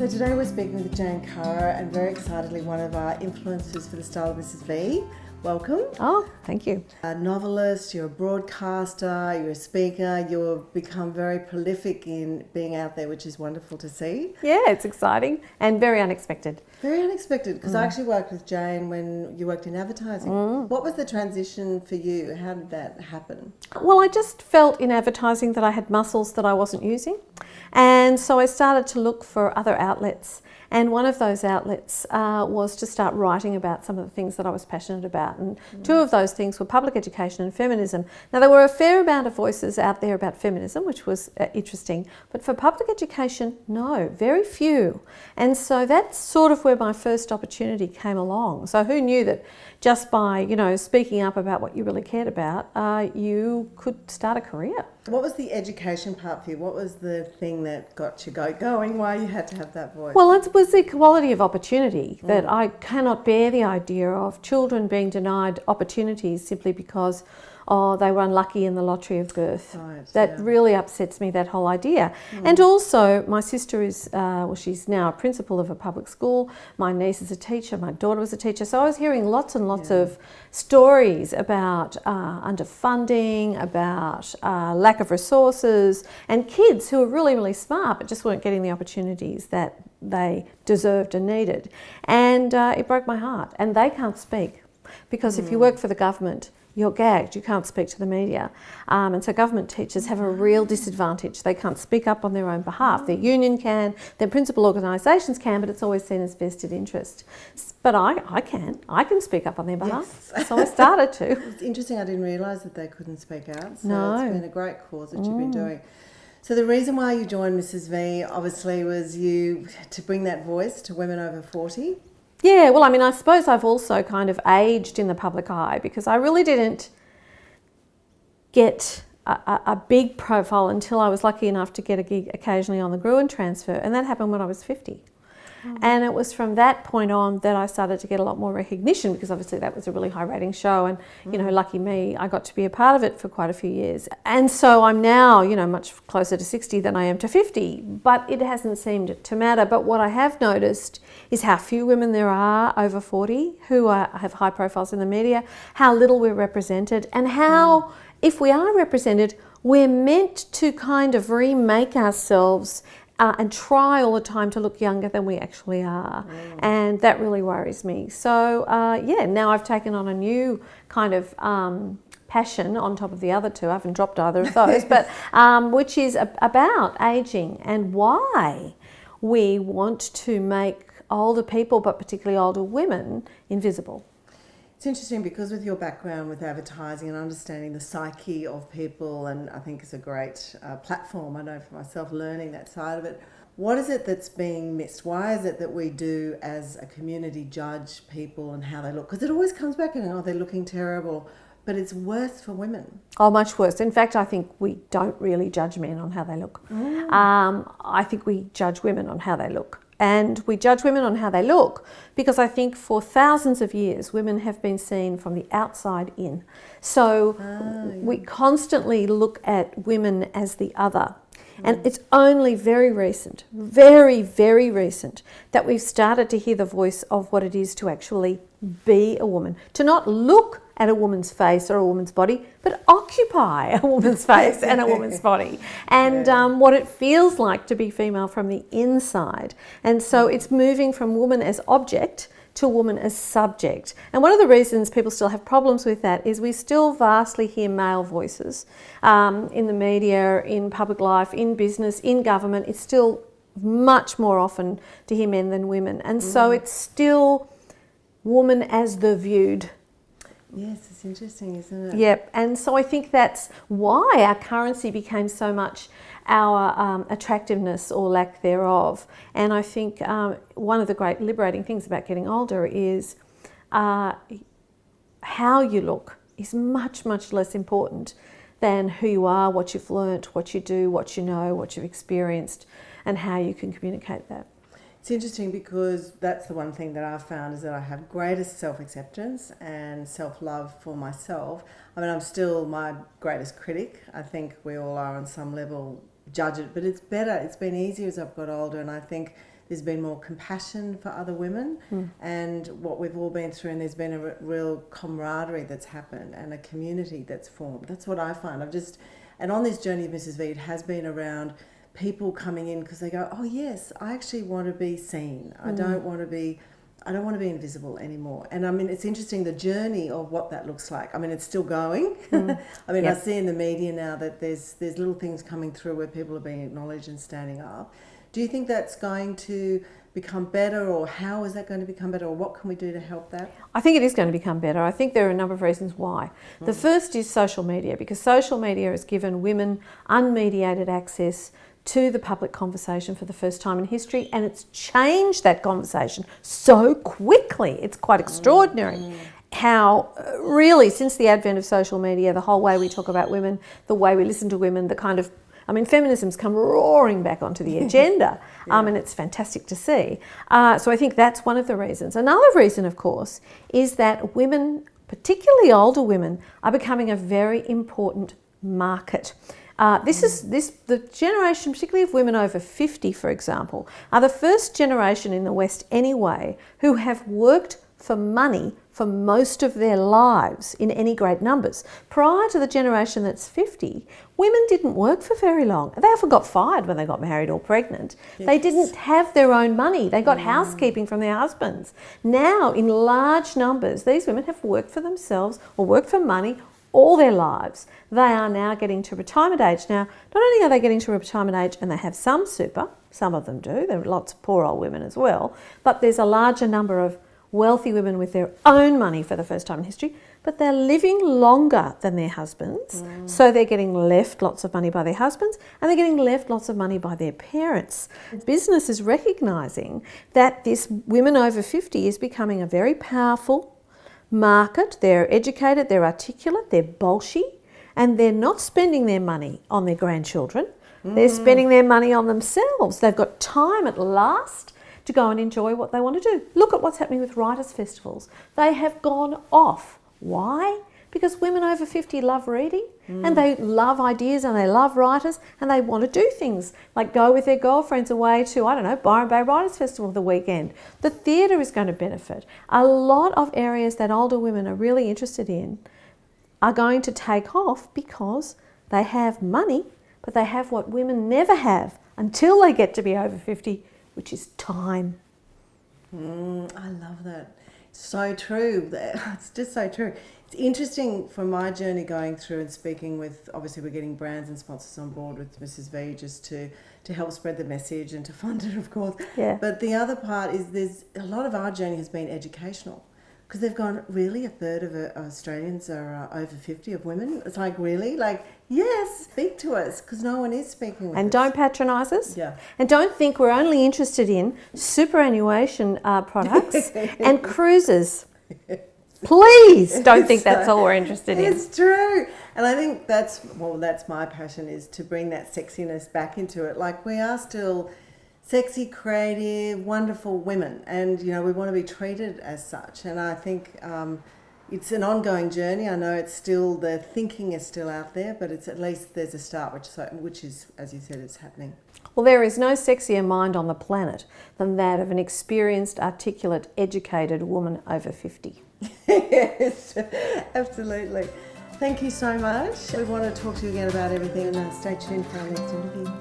So today we're speaking with Jane Caro, and very excitedly one of our influencers for the style of Mrs. V. Welcome. Oh, thank you. A novelist, you're a broadcaster, you're a speaker, you've become very prolific in being out there, which is wonderful to see. Yeah, it's exciting and very unexpected. Very unexpected, because I actually worked with Jane when you worked in advertising. What was the transition for you? How did that happen? Well, I just felt in advertising that I had muscles that I wasn't using. And so I started to look for other outlets. And one of those outlets was to start writing about some of the things that I was passionate about. And two of those things were public education and feminism. Now, there were a fair amount of voices out there about feminism, which was interesting. But for public education, no, very few. And so that's sort of where my first opportunity came along. So who knew that just by, speaking up about what you really cared about, you could start a career. What was the education part for you? What was the thing that got you going, why you had to have that voice? Well, it was the equality of opportunity, that I cannot bear the idea of children being denied opportunities simply because they were unlucky in the lottery of birth. Right, that really upsets me, that whole idea. And also, my sister is, she's now a principal of a public school. My niece is a teacher. My daughter was a teacher. So I was hearing lots and lots of stories about underfunding, about lack of resources, and kids who were really, really smart but just weren't getting the opportunities that they deserved and needed. And it broke my heart. And they can't speak, because if you work for the government, you're gagged, you can't speak to the media. And so government teachers have a real disadvantage. They can't speak up on their own behalf. Their union can, their principal organisations can, but it's always seen as vested interest. But I can speak up on their behalf. Yes. So I started to. It's interesting, I didn't realise that they couldn't speak out. So No. It's been a great cause that you've been doing. So the reason why you joined Mrs. V obviously was to bring that voice to women over 40. Yeah, well, I suppose I've also kind of aged in the public eye, because I really didn't get a big profile until I was lucky enough to get a gig occasionally on the Gruen transfer, and that happened when I was 50. And it was from that point on that I started to get a lot more recognition, because obviously that was a really high rating show, and lucky me, I got to be a part of it for quite a few years. And so I'm now, much closer to 60 than I am to 50, but it hasn't seemed to matter. But what I have noticed is how few women there are over 40 who have high profiles in the media, how little we're represented, and how, if we are represented, we're meant to kind of remake ourselves and try all the time to look younger than we actually are. And that really worries me. So now I've taken on a new kind of passion on top of the other two. I haven't dropped either of those, but which is about ageing and why we want to make older people, but particularly older women, invisible. It's interesting because with your background with advertising and understanding the psyche of people, and I think it's a great platform, I know for myself, learning that side of it. What is it that's being missed? Why is it that we do as a community judge people and how they look? Because it always comes back and, they're looking terrible, but it's worse for women. Oh, much worse. In fact, I think we don't really judge men on how they look. I think we judge women on how they look. And we judge women on how they look because I think for thousands of years, women have been seen from the outside in. So we constantly look at women as the other. And it's only very recent, very, very recent, that we've started to hear the voice of what it is to actually be a woman, to not look at a woman's face or a woman's body, but occupy a woman's face and a woman's body, and what it feels like to be female from the inside. And so it's moving from woman as object to woman as subject. And one of the reasons people still have problems with that is we still vastly hear male voices in the media, in public life, in business, in government. It's still much more often to hear men than women. And so it's still woman as the viewed. Yes, it's interesting, isn't it? Yep, and so I think that's why our currency became so much our attractiveness or lack thereof. And I think one of the great liberating things about getting older is how you look is much, much less important than who you are, what you've learnt, what you do, what you know, what you've experienced, and how you can communicate that. It's interesting because that's the one thing that I've found is that I have greatest self-acceptance and self-love for myself. I mean, I'm still my greatest critic. I think we all are on some level, judge it, but it's better. It's been easier as I've got older, and I think there's been more compassion for other women and what we've all been through, and there's been a real camaraderie that's happened and a community that's formed. That's what I find. And on this journey of Mrs. V, it has been around people coming in because they go, oh yes, I actually want to be seen. I don't want to be invisible anymore. And I mean, it's interesting, the journey of what that looks like. I mean, it's still going. I mean, I see in the media now that there's little things coming through where people are being acknowledged and standing up. Do you think that's going to become better, or how is that going to become better, or what can we do to help that? I think it is going to become better. I think there are a number of reasons why. The first is social media, because social media has given women unmediated access to the public conversation for the first time in history, and it's changed that conversation so quickly. It's quite extraordinary how really, since the advent of social media, the whole way we talk about women, the way we listen to women, feminism's come roaring back onto the agenda, and it's fantastic to see. So I think that's one of the reasons. Another reason, of course, is that women, particularly older women, are becoming a very important market. The generation, particularly of women over 50, for example, are the first generation in the West anyway who have worked for money for most of their lives in any great numbers. Prior to the generation that's 50, women didn't work for very long. They often got fired when they got married or pregnant. Yes. They didn't have their own money. They got housekeeping from their husbands. Now, in large numbers, these women have worked for themselves or worked for money all their lives. They are now getting to retirement age. Now, not only are they getting to retirement age and they have some super, some of them do, there are lots of poor old women as well, but there's a larger number of wealthy women with their own money for the first time in history, but they're living longer than their husbands, so they're getting left lots of money by their husbands and they're getting left lots of money by their parents. Business is recognising that this women over 50 is becoming a very powerful market. They're educated, they're articulate, they're bolshy, and they're not spending their money on their grandchildren. They're spending their money on themselves. They've got time at last to go and enjoy what they want to do. Look at what's happening with writers' festivals. They have gone off. Why? Because women over 50 love reading and they love ideas and they love writers and they want to do things like go with their girlfriends away to, Byron Bay Writers Festival the weekend. The theatre is going to benefit. A lot of areas that older women are really interested in are going to take off because they have money, but they have what women never have until they get to be over 50, which is time. I love that. So true. It's just so true. It's interesting from my journey going through and speaking with, obviously we're getting brands and sponsors on board with Mrs. V just to help spread the message and to fund it, of course. Yeah. But the other part is there's a lot of our journey has been educational. Because they've gone, really, a third of Australians are over 50 of women? It's like, really? Like, yes, speak to us, because no one is speaking with us. And don't patronise us. Yeah. And don't think we're only interested in superannuation products and cruises. Please don't think that's all we're interested in. It's true. And I think that's my passion, is to bring that sexiness back into it. Like, we are still sexy, creative, wonderful women, and we want to be treated as such. And I think it's an ongoing journey. I know it's still, the thinking is still out there, but it's at least there's a start, which is, as you said, it's happening. Well, there is no sexier mind on the planet than that of an experienced, articulate, educated woman over 50. Yes, absolutely. Thank you so much. We want to talk to you again about everything, and stay tuned for our next interview.